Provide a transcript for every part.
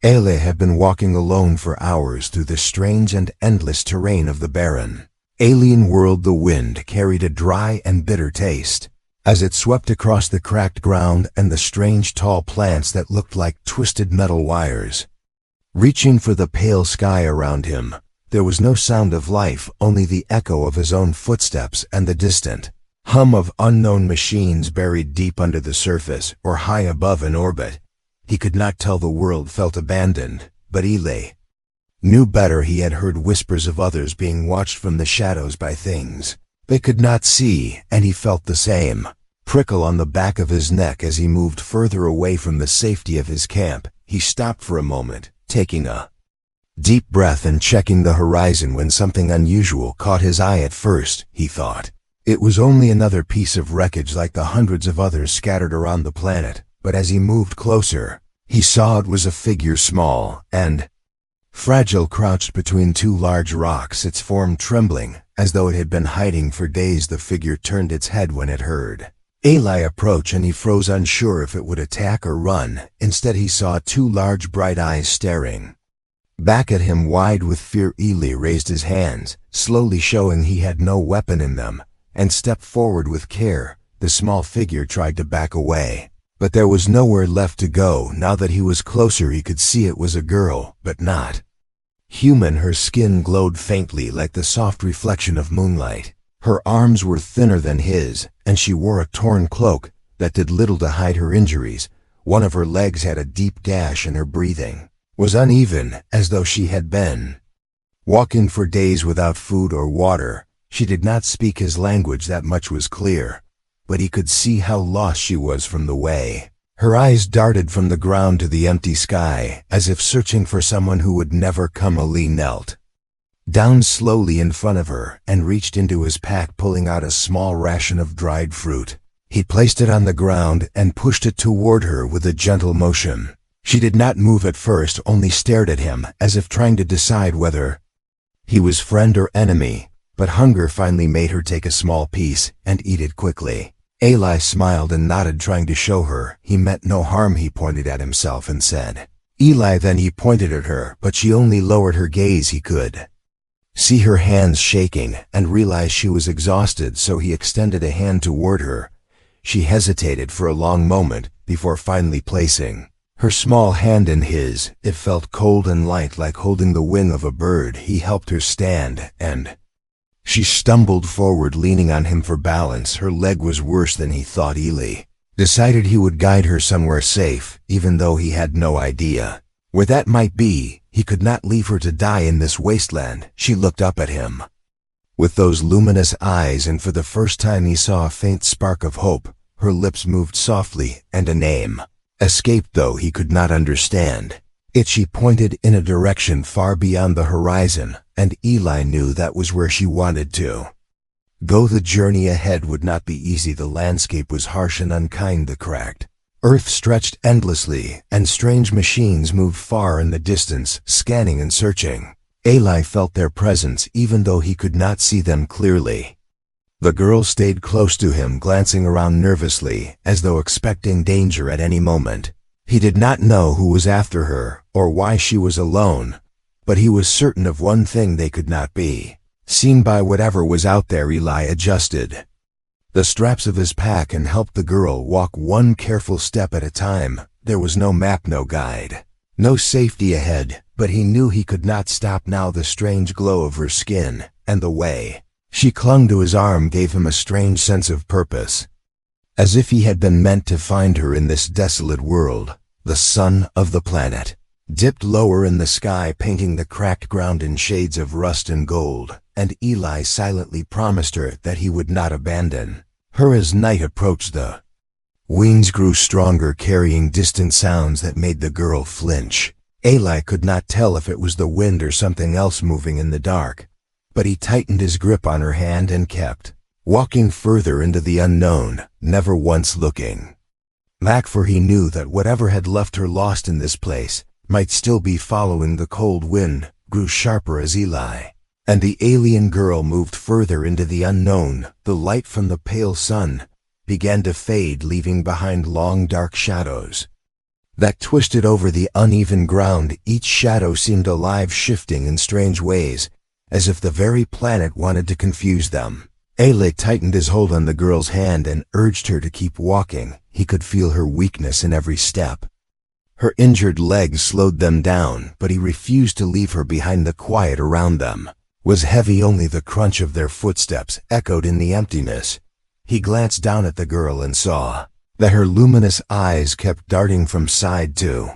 Ailey had been walking alone for hours through the strange and endless terrain of the barren, alien world. The wind carried a dry and bitter taste as it swept across the cracked ground and the strange tall plants that looked like twisted metal wires. Reaching for the pale sky around him, there was no sound of life, only the echo of his own footsteps and the distant hum of unknown machines buried deep under the surface or high above in orbit. He could not tell. The world felt abandoned, but Ailey knew better. He had heard whispers of others being watched from the shadows by things they could not see, and he felt the same prickle on the back of his neck as he moved further away from the safety of his camp. He stopped for a moment, taking a deep breath and checking the horizon when something unusual caught his eye. At first, he thought it was only another piece of wreckage like the hundreds of others scattered around the planet, but as he moved closer, he saw it was a figure, small and fragile, crouched between two large rocks, its form trembling as though it had been hiding for days. The figure turned its head when it heard Ailey approach, and he froze, unsure if it would attack or run. Instead, he saw two large bright eyes staring back at him, wide with fear. Ailey raised his hands, slowly showing he had no weapon in them, and stepped forward with care. The small figure tried to back away, but there was nowhere left to go. Now that he was closer, he could see it was a girl, but not human. Her skin glowed faintly like the soft reflection of moonlight. Her arms were thinner than his, and she wore a torn cloak that did little to hide her injuries. One of her legs had a deep gash, and her breathing was uneven, as though she had been walking for days without food or water. She did not speak his language, that much was clear, but he could see how lost she was from the way her eyes darted from the ground to the empty sky, as if searching for someone who would never come. Ailey knelt down slowly in front of her and reached into his pack, pulling out a small ration of dried fruit. He placed it on the ground and pushed it toward her with a gentle motion. She did not move at first, only stared at him as if trying to decide whether he was friend or enemy, but hunger finally made her take a small piece and eat it quickly. Ailey smiled and nodded, trying to show her he meant no harm. He pointed at himself and said, "Ailey." Then he pointed at her, but she only lowered her gaze. He could see her hands shaking and realized she was exhausted, so he extended a hand toward her. She hesitated for a long moment before finally placing her small hand in his. It felt cold and light, like holding the wing of a bird. He helped her stand, and she stumbled forward, leaning on him for balance. Her leg was worse than he thought. Ailey decided he would guide her somewhere safe, even though he had no idea where that might be. He could not leave her to die in this wasteland. She looked up at him with those luminous eyes, and for the first time he saw a faint spark of hope. Her lips moved softly, and a name escaped, though he could not understand it. She pointed in a direction far beyond the horizon, and Ailey knew that was where she wanted to go. The journey ahead would not be easy. The landscape was harsh and unkind. The cracked earth stretched endlessly, and strange machines moved far in the distance, scanning and searching. Ailey felt their presence, even though he could not see them clearly. The girl stayed close to him, glancing around nervously, as though expecting danger at any moment. He did not know who was after her, or why she was alone, but he was certain of one thing: they could not be seen by whatever was out there. Ailey adjusted the straps of his pack and helped the girl walk one careful step at a time. There was no map, no guide, no safety ahead, but he knew he could not stop now. The strange glow of her skin and the way she clung to his arm gave him a strange sense of purpose, as if he had been meant to find her in this desolate world. The sun of the planet dipped lower in the sky, painting the cracked ground in shades of rust and gold, and Ailey silently promised her that he would not abandon her as night approached. The winds grew stronger, carrying distant sounds that made the girl flinch. Ailey could not tell if it was the wind or something else moving in the dark, but he tightened his grip on her hand and kept walking further into the unknown, never once looking back, for he knew that whatever had left her lost in this place might still be following. The cold wind grew sharper as Ailey and the alien girl moved further into the unknown. The light from the pale sun began to fade, leaving behind long dark shadows. that twisted over the uneven ground. Each shadow seemed alive, shifting in strange ways, as if the very planet wanted to confuse them. Ale tightened his hold on the girl's hand and urged her to keep walking. He could feel her weakness in every step. Her injured legs slowed them down, but he refused to leave her behind. The quiet around them was heavy. Only the crunch of their footsteps echoed in the emptiness. He glanced down at the girl and saw that her luminous eyes kept darting from side to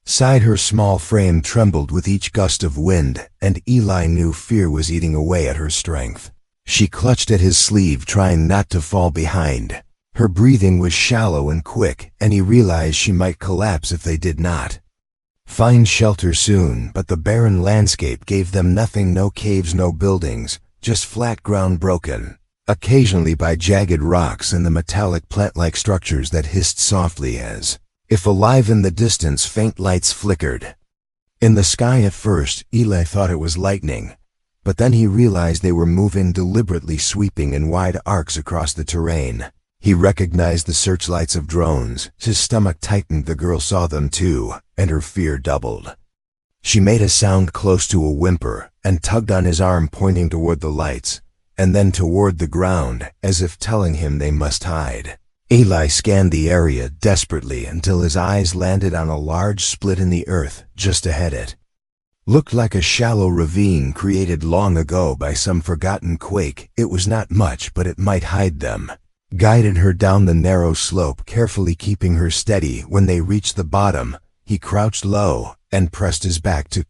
side. Her small frame trembled with each gust of wind, and Eli knew fear was eating away at her strength. She clutched at his sleeve, trying not to fall behind. Her breathing was shallow and quick, and he realized she might collapse if they did not find shelter soon. But the barren landscape gave them nothing. No caves, no buildings, just flat ground broken occasionally by jagged rocks and the metallic plant-like structures that hissed softly as if alive. In the distance, faint lights flickered in the sky. At first, Eli thought it was lightning, but then he realized they were moving deliberately, sweeping in wide arcs across the terrain. He recognized the searchlights of drones. His stomach tightened. The girl saw them too, and her fear doubled. She made a sound close to a whimper and tugged on his arm, pointing toward the lights, and then toward the ground, as if telling him they must hide. Eli scanned the area desperately until his eyes landed on a large split in the earth just ahead. It looked like a shallow ravine created long ago by some forgotten quake. It was not much, but it might hide them. Guided her down the narrow slope, carefully keeping her steady. When they reached the bottom, he crouched low and pressed his back to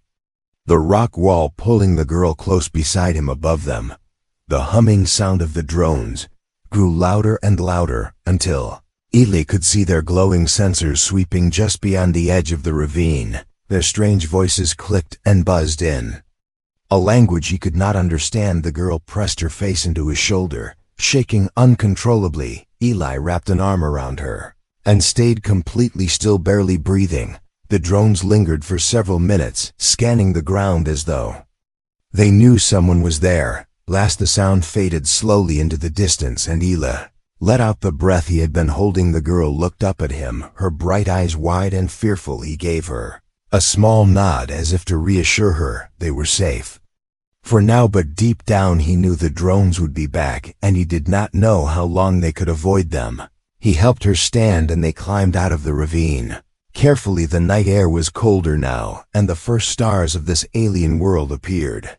the rock wall, pulling the girl close beside him. Above them, the humming sound of the drones grew louder and louder until Eli could see their glowing sensors sweeping just beyond the edge of the ravine. Their strange voices clicked and buzzed in a language he could not understand. The girl pressed her face into his shoulder, shaking uncontrollably. Eli wrapped an arm around her and stayed completely still, barely breathing. The drones lingered for several minutes, scanning the ground as though they knew someone was there. Last, the sound faded slowly into the distance, and Eli let out the breath he had been holding. The girl looked up at him, her bright eyes wide and fearful. He gave her a small nod as if to reassure her they were safe for now, but deep down he knew the drones would be back, and he did not know how long they could avoid them. He helped her stand, and they climbed out of the ravine. Carefully, the night air was colder now, and the first stars of this alien world appeared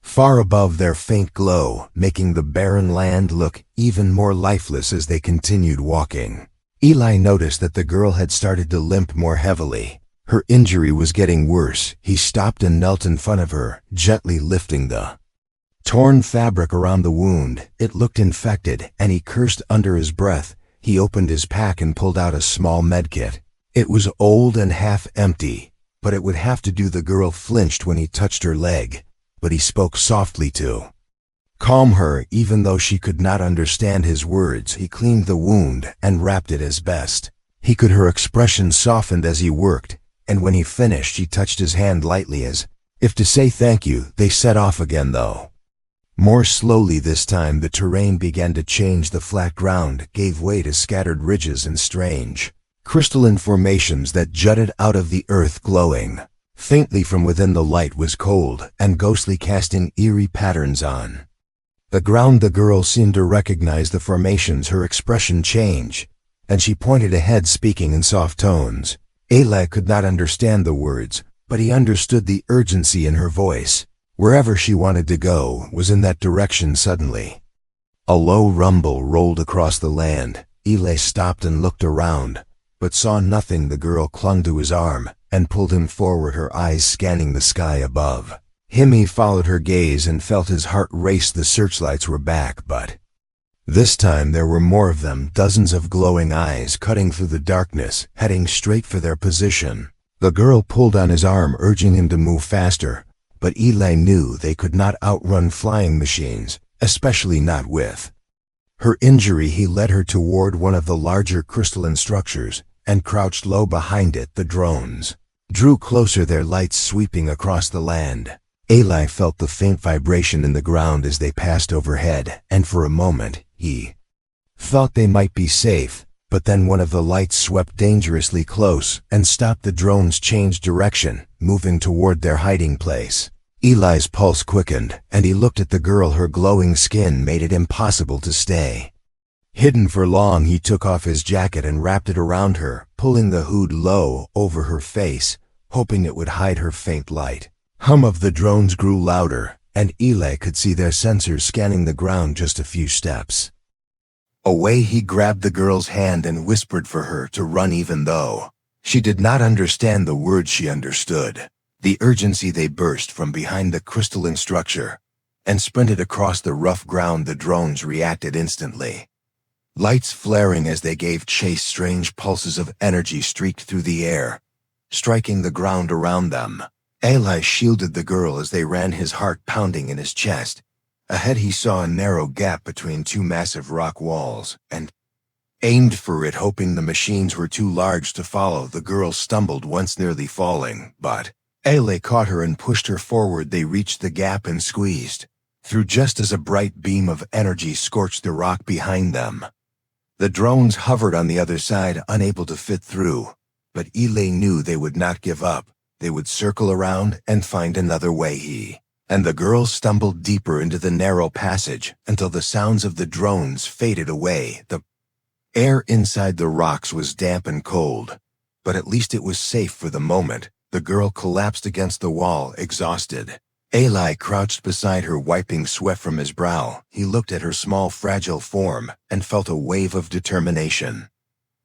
far above their faint glow, making the barren land look even more lifeless. As they continued walking, Eli noticed that the girl had started to limp more heavily. Her injury was getting worse. He stopped and knelt in front of her, gently lifting the torn fabric around the wound. It looked infected, and he cursed under his breath. He opened his pack and pulled out a small medkit. It was old and half empty, but it would have to do. The girl flinched when he touched her leg, but he spoke softly to calm her. Even though she could not understand his words, he cleaned the wound and wrapped it as best he could. Her expression softened as he worked, and when he finished, he touched his hand lightly as if to say thank you. They set off again, though more slowly this time. The terrain began to change. The flat ground gave way to scattered ridges and strange crystalline formations that jutted out of the earth, glowing faintly from within. The light was cold and ghostly, casting eerie patterns on the ground. The girl seemed to recognize the formations. Her expression changed, and she pointed ahead, speaking in soft tones. Eli could not understand the words, but he understood the urgency in her voice. Wherever she wanted to go was in that direction. Suddenly, a low rumble rolled across the land. Eli stopped and looked around, but saw nothing. The girl clung to his arm and pulled him forward, her eyes scanning the sky above him. He followed her gaze and felt his heart race. The searchlights were back, but this time there were more of them, dozens of glowing eyes cutting through the darkness, heading straight for their position. The girl pulled on his arm, urging him to move faster, but Eli knew they could not outrun flying machines, especially not with her injury. He led her toward one of the larger crystalline structures and crouched low behind it. The drones drew closer, their lights sweeping across the land. Eli felt the faint vibration in the ground as they passed overhead, and for a moment he thought they might be safe. But then one of the lights swept dangerously close and stopped the drones change direction, moving toward their hiding place. Eli's pulse quickened, and he looked at the girl. Her glowing skin made it impossible to stay hidden for long. He took off his jacket and wrapped it around her, pulling the hood low over her face, hoping it would hide her faint light. Hum of the drones grew louder, and Eli could see their sensors scanning the ground just a few steps away. He grabbed the girl's hand and whispered for her to run, even though she did not understand the words. She understood the urgency. They burst from behind the crystalline structure and sprinted across the rough ground. The drones reacted instantly, lights flaring as they gave chase. Strange pulses of energy streaked through the air, striking the ground around them. Eli shielded the girl as they ran, his heart pounding in his chest. Ahead he saw a narrow gap between two massive rock walls, and aimed for it, hoping the machines were too large to follow. The girl stumbled, once nearly falling, but Eli caught her and pushed her forward. They reached the gap and squeezed through just as a bright beam of energy scorched the rock behind them. The drones hovered on the other side, unable to fit through, but Eli knew they would not give up. They would circle around and find another way. He and the girl stumbled deeper into the narrow passage until the sounds of the drones faded away. The air inside the rocks was damp and cold, but at least it was safe for the moment. The girl collapsed against the wall, exhausted. Eli crouched beside her, wiping sweat from his brow. He looked at her small, fragile form and felt a wave of determination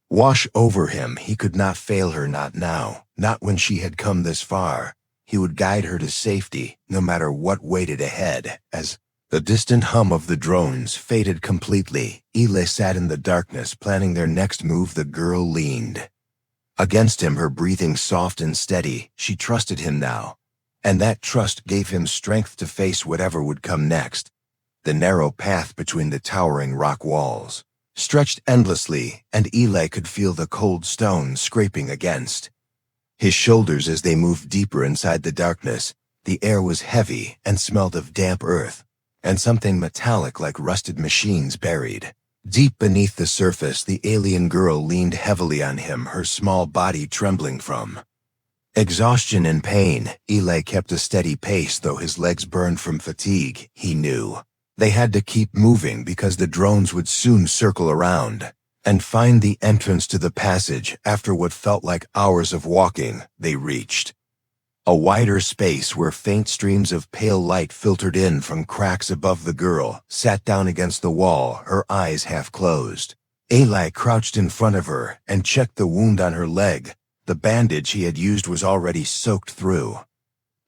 wash over him. He could not fail her, not now, not when she had come this far. He would guide her to safety, no matter what waited ahead. As the distant hum of the drones faded completely, Eli sat in the darkness, planning their next move. The girl leaned against him, her breathing soft and steady. She trusted him now, and that trust gave him strength to face whatever would come next. The narrow path between the towering rock walls stretched endlessly, and Eli could feel the cold stone scraping against his shoulders as they moved deeper inside the darkness. The air was heavy and smelled of damp earth, and something metallic like rusted machines buried deep beneath the surface. The alien girl leaned heavily on him, her small body trembling from exhaustion and pain. Eli kept a steady pace, though his legs burned from fatigue. He knew they had to keep moving because the drones would soon circle around and find the entrance to the passage. After what felt like hours of walking, they reached a wider space where faint streams of pale light filtered in from cracks above. The girl sat down against the wall, her eyes half closed. Eli crouched in front of her and checked the wound on her leg. The bandage he had used was already soaked through,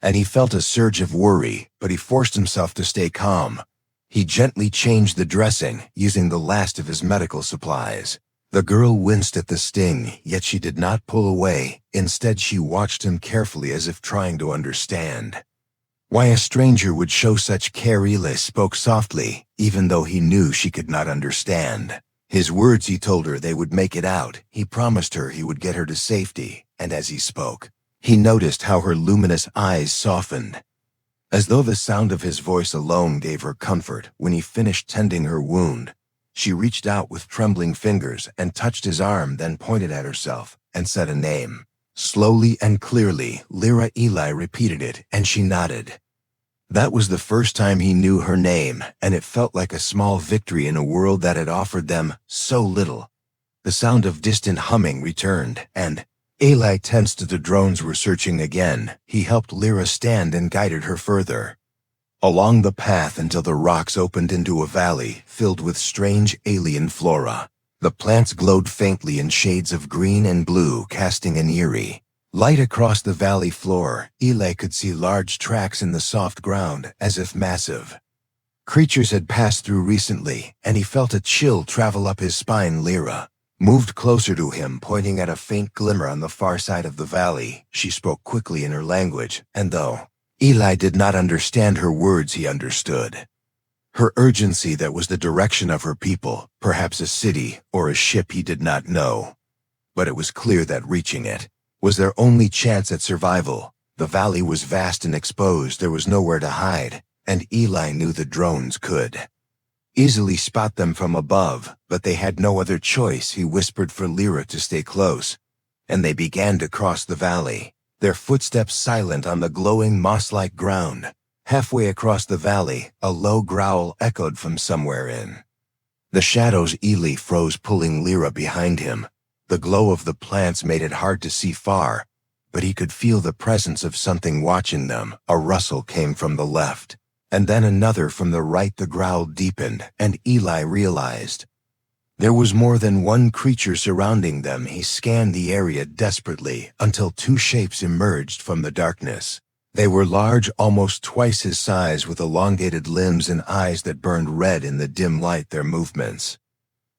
and he felt a surge of worry, but he forced himself to stay calm. He gently changed the dressing, using the last of his medical supplies. The girl winced at the sting, yet she did not pull away. Instead, she watched him carefully, as if trying to understand why a stranger would show such care. Eli spoke softly, even though he knew she could not understand his words. He told her they would make it out. He promised her he would get her to safety, and as he spoke, he noticed how her luminous eyes softened, as though the sound of his voice alone gave her comfort. When he finished tending her wound, she reached out with trembling fingers and touched his arm, then pointed at herself and said a name. Slowly and clearly, Lyra. Eli repeated it, and she nodded. That was the first time he knew her name, and it felt like a small victory in a world that had offered them so little. The sound of distant humming returned, and Eli tensed. The drones were searching again. He helped Lyra stand and guided her further along the path until the rocks opened into a valley filled with strange alien flora. The plants glowed faintly in shades of green and blue, casting an eerie light across the valley floor. Eli could see large tracks in the soft ground, as if massive creatures had passed through recently, and he felt a chill travel up his spine. Lyra moved closer to him, pointing at a faint glimmer on the far side of the valley. She spoke quickly in her language, and though Eli did not understand her words, he understood her urgency. That was the direction of her people, perhaps a city or a ship. He did not know, but it was clear that reaching it was their only chance at survival. The valley was vast and exposed. There was nowhere to hide, and Eli knew the drones could easily spot them from above, but they had no other choice. He whispered for Lyra to stay close, and they began to cross the valley, their footsteps silent on the glowing moss-like ground. Halfway across the valley, a low growl echoed from somewhere in the shadows. Ely froze, pulling Lyra behind him. The glow of the plants made it hard to see far, but he could feel the presence of something watching them. A rustle came from the left, and then another from the right. The growl deepened, and Eli realized there was more than one creature surrounding them. He scanned the area desperately until two shapes emerged from the darkness. They were large, almost twice his size, with elongated limbs and eyes that burned red in the dim light. Their movements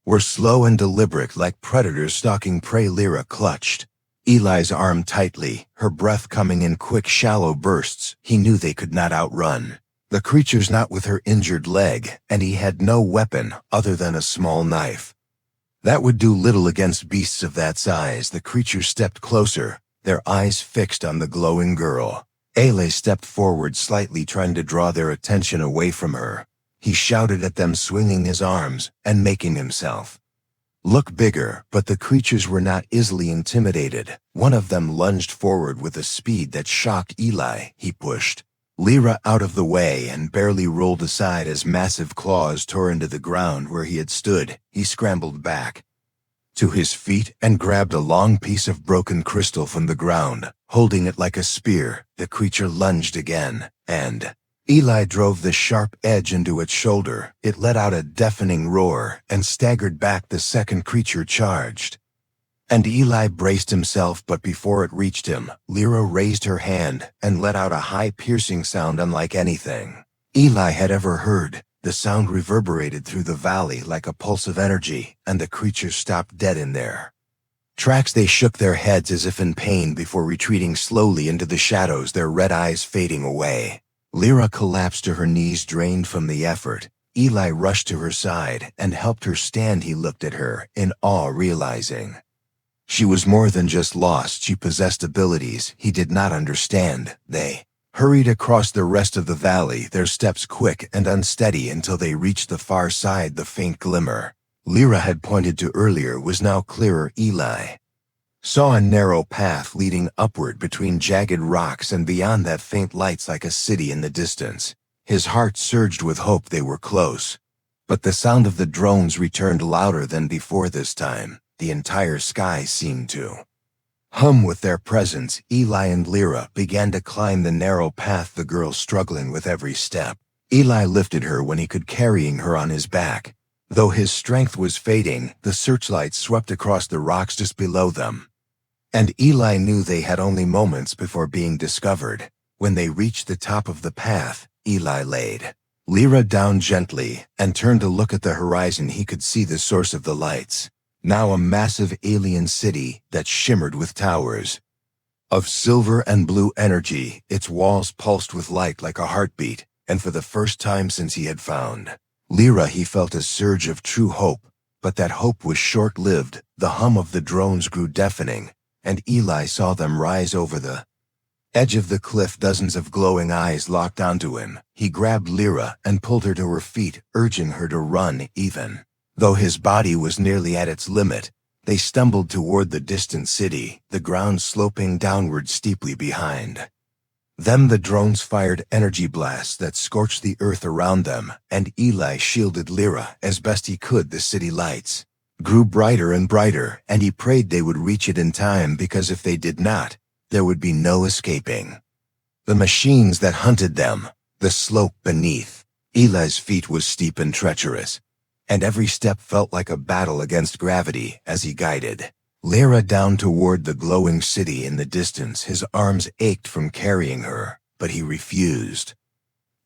were slow and deliberate, like predators stalking prey. Lyra clutched Eli's arm tightly, her breath coming in quick, shallow bursts. He knew they could not outrun the creatures, not with her injured leg, and he had no weapon other than a small knife. That would do little against beasts of that size. The creatures stepped closer, their eyes fixed on the glowing girl. Ele stepped forward slightly, trying to draw their attention away from her. He shouted at them, swinging his arms and making himself look bigger, but the creatures were not easily intimidated. One of them lunged forward with a speed that shocked Eli. He pushed Lyra out of the way and barely rolled aside as massive claws tore into the ground where he had stood. He scrambled back to his feet and grabbed a long piece of broken crystal from the ground, holding it like a spear. The creature lunged again, and Eli drove the sharp edge into its shoulder. It let out a deafening roar and staggered back. The second creature charged, and Eli braced himself, but before it reached him, Lyra raised her hand and let out a high, piercing sound unlike anything Eli had ever heard. The sound reverberated through the valley like a pulse of energy, and the creatures stopped dead in their tracks. They shook their heads as if in pain before retreating slowly into the shadows, their red eyes fading away. Lyra collapsed to her knees, drained from the effort. Eli rushed to her side and helped her stand. He looked at her in awe, realizing she was more than just lost. She possessed abilities he did not understand. They hurried across the rest of the valley, their steps quick and unsteady, until they reached the far side. The faint glimmer Lyra had pointed to earlier was now clearer. Eli saw a narrow path leading upward between jagged rocks, and beyond that, faint lights like a city in the distance. His heart surged with hope. They were close, but the sound of the drones returned louder than before. This time, the entire sky seemed to hum with their presence. Eli and Lyra began to climb the narrow path, the girl struggling with every step. Eli lifted her when he could, carrying her on his back. Though his strength was fading, the searchlights swept across the rocks just below them, and Eli knew they had only moments before being discovered. When they reached the top of the path, Eli laid Lyra down gently and turned to look at the horizon. He could see the source of the lights, now a massive alien city that shimmered with towers of silver and blue energy. Its walls pulsed with light like a heartbeat, and for the first time since he had found Lyra, he felt a surge of true hope. But that hope was short-lived. The hum of the drones grew deafening, and Eli saw them rise over the edge of the cliff. Dozens of glowing eyes locked onto him. He grabbed Lyra and pulled her to her feet, urging her to run. Even though his body was nearly at its limit, they stumbled toward the distant city, the ground sloping downward steeply behind them. The drones fired energy blasts that scorched the earth around them, and Eli shielded Lyra as best he could. The city lights grew brighter and brighter, and he prayed they would reach it in time, because if they did not, there would be no escaping the machines that hunted them. The slope beneath Eli's feet was steep and treacherous, and every step felt like a battle against gravity as he guided Lyra down toward the glowing city in the distance. His arms ached from carrying her, but he refused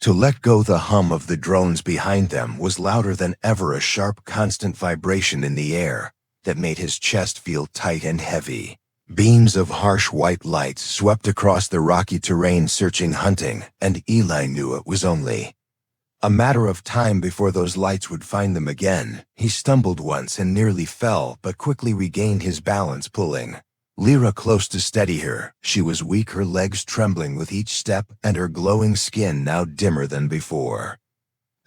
to let go. The hum of the drones behind them was louder than ever, a sharp, constant vibration in the air that made his chest feel tight and heavy. Beams of harsh white light swept across the rocky terrain, searching, hunting, and Eli knew it was only a matter of time before those lights would find them again. He stumbled once and nearly fell, but quickly regained his balance, pulling Lyra close to steady her. She was weak, her legs trembling with each step, and her glowing skin now dimmer than before.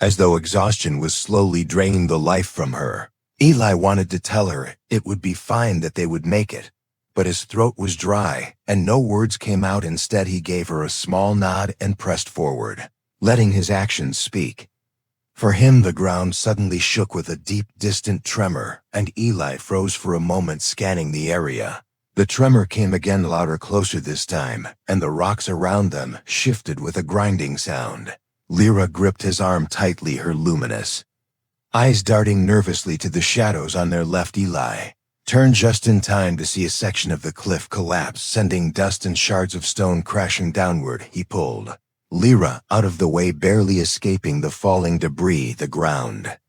as though exhaustion was slowly draining the life from her. Eli wanted to tell her it would be fine, that they would make it, but his throat was dry, and no words came out. Instead, he gave her a small nod and pressed forward, letting his actions speak. For him, the ground suddenly shook with a deep, distant tremor, and Eli froze for a moment, scanning the area. The tremor came again, louder, closer this time, and the rocks around them shifted with a grinding sound. Lyra gripped his arm tightly, her luminous eyes darting nervously to the shadows on their left. Eli turned just in time to see a section of the cliff collapse, sending dust and shards of stone crashing downward. He pulled Lyra out of the way, barely escaping the falling debris. The ground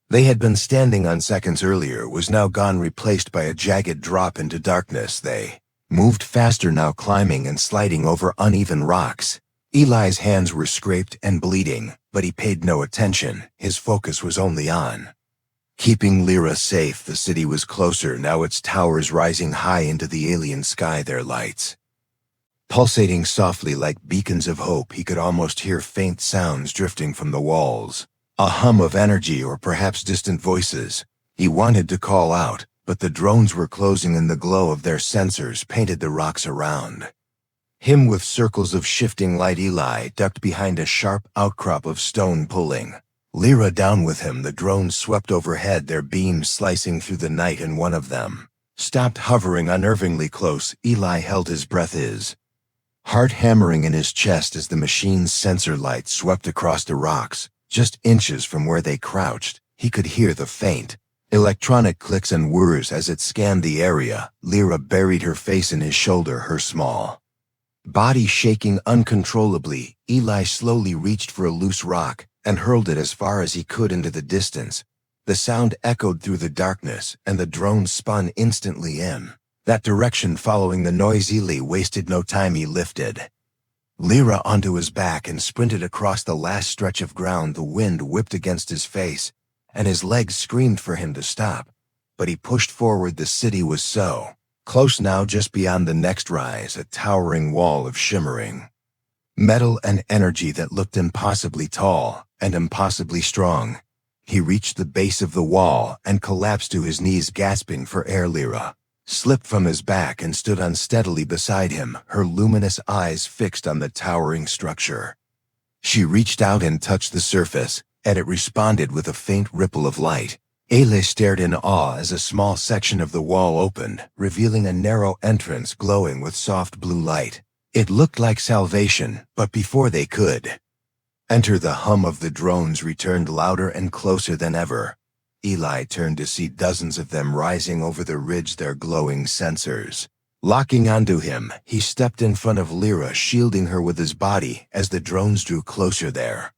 they had been standing on seconds earlier was now gone, replaced by a jagged drop into darkness. They moved faster now, climbing and sliding over uneven rocks. Eli's hands were scraped and bleeding, but he paid no attention. His focus was only on keeping Lyra safe. The city was closer now, its towers rising high into the alien sky, their lights pulsating softly like beacons of hope. He could almost hear faint sounds drifting from the walls, a hum of energy or perhaps distant voices. He wanted to call out, but the drones were closing, and the glow of their sensors painted the rocks around him with circles of shifting light. Eli ducked behind a sharp outcrop of stone, pulling Lyra down with him. The drones swept overhead, their beams slicing through the night, and one of them stopped, hovering unnervingly close. Eli held his breath, his heart hammering in his chest as the machine's sensor light swept across the rocks. Just inches from where they crouched, he could hear the faint electronic clicks and whirs as it scanned the area. Lyra buried her face in his shoulder, her small body shaking uncontrollably. Eli slowly reached for a loose rock and hurled it as far as he could into the distance. The sound echoed through the darkness, and the drone spun instantly in that direction, following the noise. Eli wasted no time. He lifted Lyra onto his back and sprinted across the last stretch of ground. The wind whipped against his face, and his legs screamed for him to stop, but he pushed forward. The city was so close now, just beyond the next rise, a towering wall of shimmering metal and energy that looked impossibly tall and impossibly strong. He reached the base of the wall and collapsed to his knees, gasping for air. Lyra slipped from his back and stood unsteadily beside him, her luminous eyes fixed on the towering structure. She reached out and touched the surface, and it responded with a faint ripple of light. Eli stared in awe as a small section of the wall opened, revealing a narrow entrance glowing with soft blue light. It looked like salvation, but before they could enter, the hum of the drones returned, louder and closer than ever. Eli turned to see dozens of them rising over the ridge, their glowing sensors locking onto him. He stepped in front of Lyra, shielding her with his body as the drones drew closer, their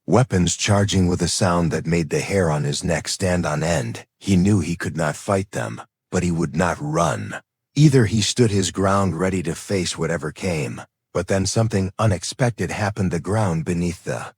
weapons charging with a sound that made the hair on his neck stand on end. He knew he could not fight them, but he would not run either. He stood his ground, ready to face whatever came. But then something unexpected happened. The ground beneath the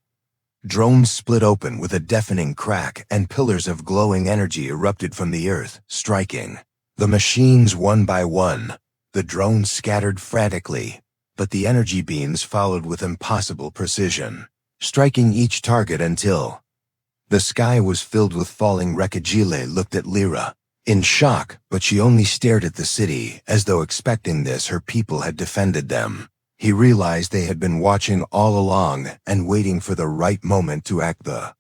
drones split open with a deafening crack, and pillars of glowing energy erupted from the earth, striking the machines one by one. The drones scattered frantically, but the energy beams followed with impossible precision, striking each target until the sky was filled with falling wreckage. Eli looked at Lyra in shock, but she only stared at the city, as though expecting this. Her people had defended them. He realized they had been watching all along and waiting for the right moment to act. The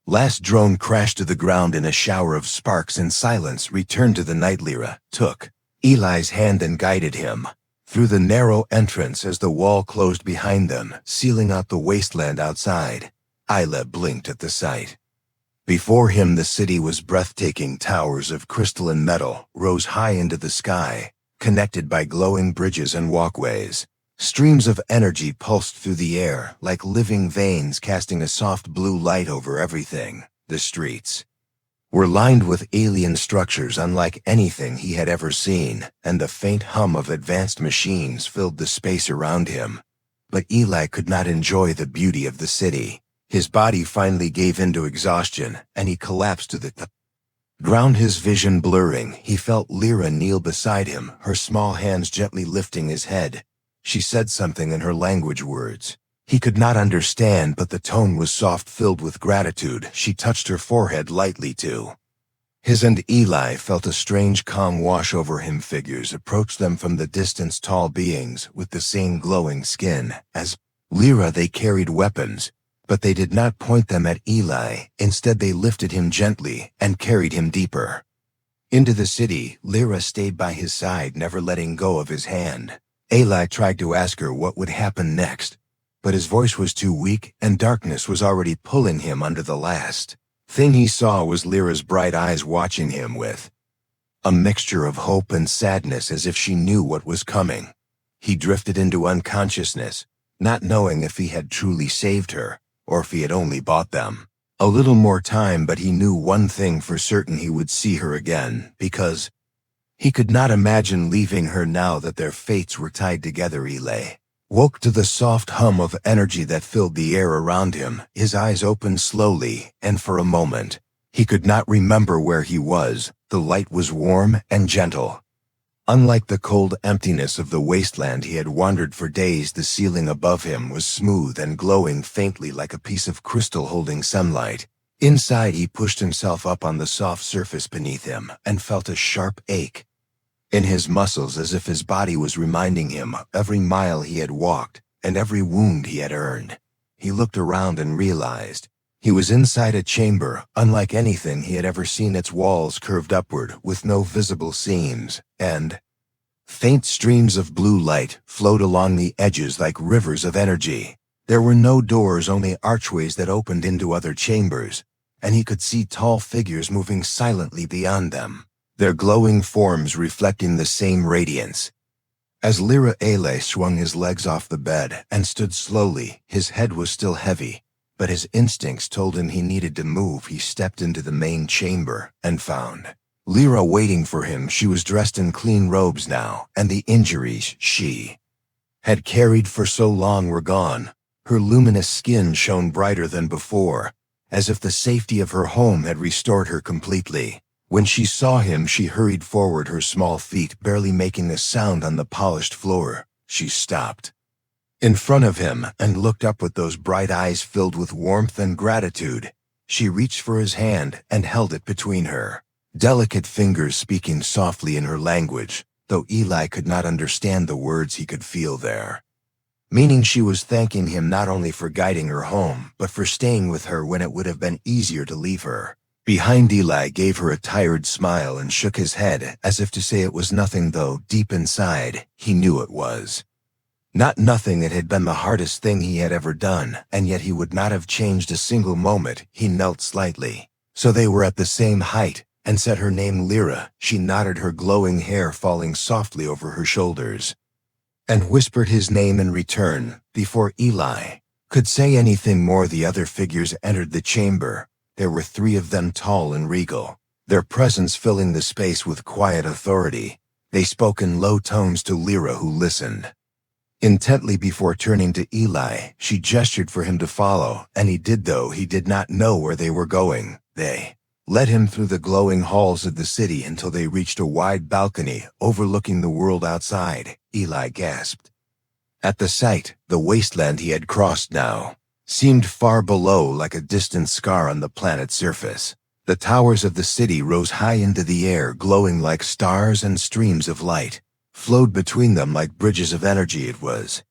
last drone crashed to the ground in a shower of sparks, and silence returned to the night. Lyra took Eli's hand and guided him through the narrow entrance as the wall closed behind them, sealing out the wasteland outside. Eli blinked at the sight. Before him, the city was breathtaking. Towers of crystalline metal rose high into the sky, connected by glowing bridges and walkways. Streams of energy pulsed through the air like living veins, casting a soft blue light over everything. The streets were lined with alien structures unlike anything he had ever seen, and the faint hum of advanced machines filled the space around him. But Eli could not enjoy the beauty of the city. His body finally gave in to exhaustion, and he collapsed to the ground, his vision blurring. He felt Lyra kneel beside him, her small hands gently lifting his head. She said something in her language words, He could not understand, but the tone was soft, filled with gratitude. She touched her forehead lightly too. His and Eli felt a strange calm wash over him. Figures approached them from the distance, tall beings with the same glowing skin as Lyra. They carried weapons, but they did not point them at Eli. Instead, they lifted him gently and carried him deeper into the city. Lyra stayed by his side, never letting go of his hand. Eli tried to ask her what would happen next, but his voice was too weak, and darkness was already pulling him under. The last thing he saw was Lyra's bright eyes watching him with a mixture of hope and sadness, as if she knew what was coming. He drifted into unconsciousness, not knowing if he had truly saved her, or if he had only bought them a little more time. But he knew one thing for certain: he would see her again, because he could not imagine leaving her now that their fates were tied together. Eli woke to the soft hum of energy that filled the air around him. His eyes opened slowly, and for a moment, he could not remember where he was. The light was warm and gentle. Unlike the cold emptiness of the wasteland he had wandered for days, the ceiling above him was smooth and glowing faintly like a piece of crystal holding sunlight. Inside, he pushed himself up on the soft surface beneath him and felt a sharp ache in his muscles, as if his body was reminding him of every mile he had walked and every wound he had earned. He looked around and realized he was inside a chamber unlike anything he had ever seen. Its walls curved upward with no visible seams, and faint streams of blue light flowed along the edges like rivers of energy. There were no doors, only archways that opened into other chambers, and he could see tall figures moving silently beyond them, their glowing forms reflecting the same radiance. As Lyra, Eli swung his legs off the bed and stood slowly. His head was still heavy, but his instincts told him he needed to move. He stepped into the main chamber and found Lyra waiting for him. She was dressed in clean robes now, and the injuries she had carried for so long were gone. Her luminous skin shone brighter than before, as if the safety of her home had restored her completely. When she saw him, she hurried forward, her small feet barely making a sound on the polished floor. She stopped in front of him and looked up with those bright eyes filled with warmth and gratitude. She reached for his hand and held it between her delicate fingers, speaking softly in her language, though Eli could not understand the words. He could feel their meaning. She was thanking him not only for guiding her home, but for staying with her when it would have been easier to leave her behind. Eli gave her a tired smile and shook his head as if to say it was nothing, though deep inside, he knew it was not nothing. It had been the hardest thing he had ever done, and yet he would not have changed a single moment. He knelt slightly, so they were at the same height, and said her name, Lyra. She nodded, her glowing hair falling softly over her shoulders, and whispered his name in return. Before Eli could say anything more, the other figures entered the chamber. There were 3 of them, tall and regal, their presence filling the space with quiet authority. They spoke in low tones to Lyra, who listened intently before turning to Eli. She gestured for him to follow, and he did, though he did not know where they were going. They led him through the glowing halls of the city until they reached a wide balcony overlooking the world outside. Eli gasped at the sight. The wasteland he had crossed now seemed far below, like a distant scar on the planet's surface. The towers of the city rose high into the air, glowing like stars, and streams of light flowed between them like bridges of energy. It was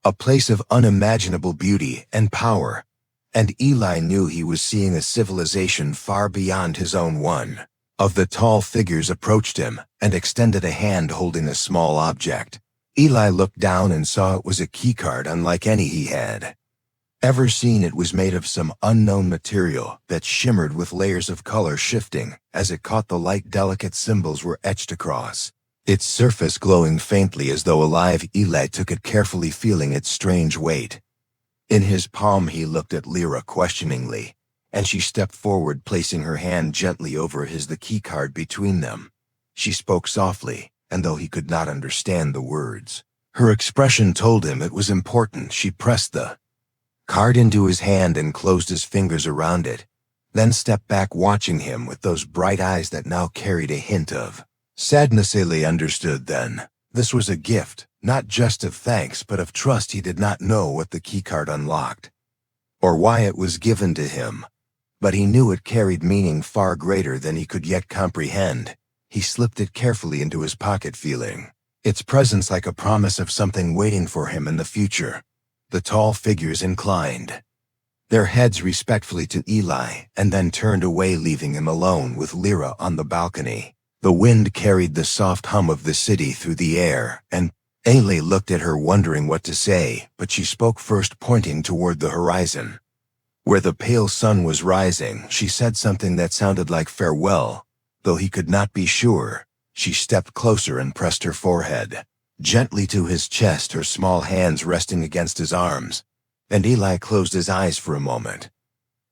a place of unimaginable beauty and power, and Eli knew he was seeing a civilization far beyond his own. One of the tall figures approached him and extended a hand holding a small object. Eli looked down and saw it was a keycard unlike any he had ever seen. It was made of some unknown material that shimmered with layers of color shifting as it caught the light. Delicate symbols were etched across its surface, glowing faintly as though alive. Eli took it carefully, feeling its strange weight in his palm. He looked at Lyra questioningly, and she stepped forward, placing her hand gently over his, the keycard between them. She spoke softly, and though he could not understand the words, her expression told him it was important. She pressed the card into his hand and closed his fingers around it, then stepped back, watching him with those bright eyes that now carried a hint of sadness. Eli understood then. This was a gift, not just of thanks but of trust. He did not know what the keycard unlocked, or why it was given to him, but he knew it carried meaning far greater than he could yet comprehend. He slipped it carefully into his pocket, feeling its presence like a promise of something waiting for him in the future. The tall figures inclined their heads respectfully to Eli and then turned away, leaving him alone with Lyra on the balcony. The wind carried the soft hum of the city through the air, and Eli looked at her, wondering what to say, but she spoke first, pointing toward the horizon. Where the pale sun was rising, she said something that sounded like farewell, though he could not be sure. She stepped closer and pressed her forehead gently to his chest, her small hands resting against his arms, and Eli closed his eyes for a moment,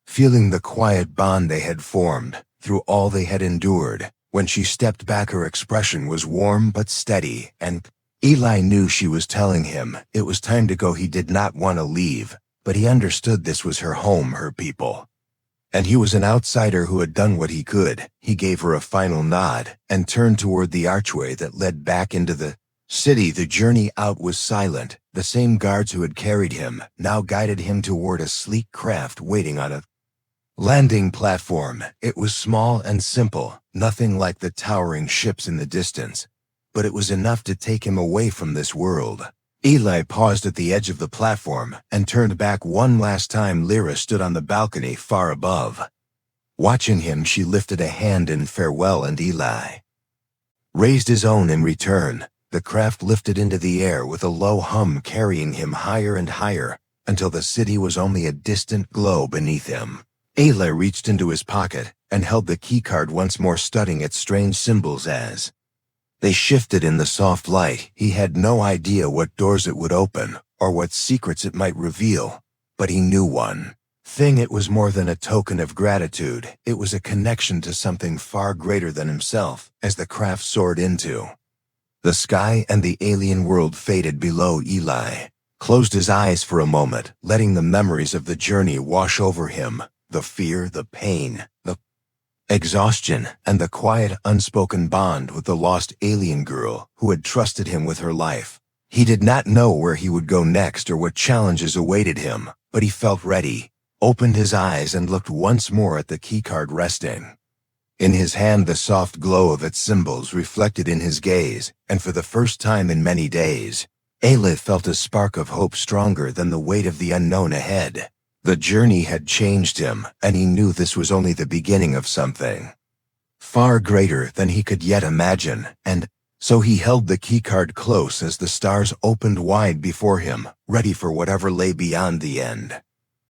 feeling the quiet bond they had formed through all they had endured. When she stepped back, her expression was warm but steady, and Eli knew she was telling him it was time to go. He did not want to leave, but he understood this was her home, her people, and he was an outsider who had done what he could. He gave her a final nod and turned toward the archway that led back into the city. The journey out was silent. The same guards who had carried him now guided him toward a sleek craft waiting on a landing platform. It was small and simple, nothing like the towering ships in the distance, but it was enough to take him away from this world. Eli paused at the edge of the platform and turned back one last time. Lyra stood on the balcony far above. Watching him, she lifted a hand in farewell, and Eli raised his own in return. The craft lifted into the air with a low hum, carrying him higher and higher until the city was only a distant glow beneath him. Eli reached into his pocket and held the keycard once more, studying its strange symbols as they shifted in the soft light. He had no idea what doors it would open or what secrets it might reveal, but he knew one thing: it was more than a token of gratitude. It was a connection to something far greater than himself. As the craft soared into the sky and the alien world faded below, Eli closed his eyes for a moment, letting the memories of the journey wash over him. The fear, the pain, the exhaustion, and the quiet, unspoken bond with the lost alien girl who had trusted him with her life. He did not know where he would go next or what challenges awaited him, but he felt ready, opened his eyes, and looked once more at the keycard resting in his hand. The soft glow of its symbols reflected in his gaze, and for the first time in many days, Eli felt a spark of hope stronger than the weight of the unknown ahead. The journey had changed him, and he knew this was only the beginning of something far greater than he could yet imagine, and so he held the keycard close as the stars opened wide before him, ready for whatever lay beyond the end.